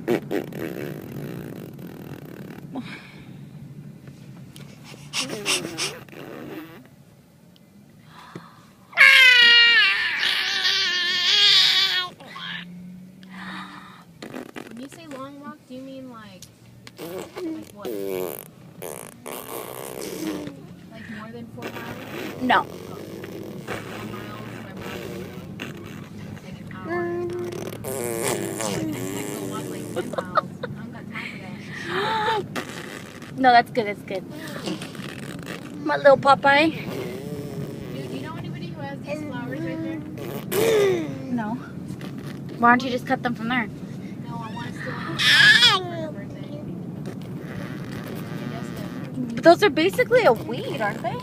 When you say long walk, do you mean like what? Like more than 4 miles? No. 4 miles by mile. Like an hour. Like, walk like 10 miles. I don't got time for that. No, that's good. That's good. My little Popeye. Dude, do you know anybody who has these flowers right there? No. Why don't you just cut them from there? No, I want to steal one for her birthday. But those are basically a weed, aren't they?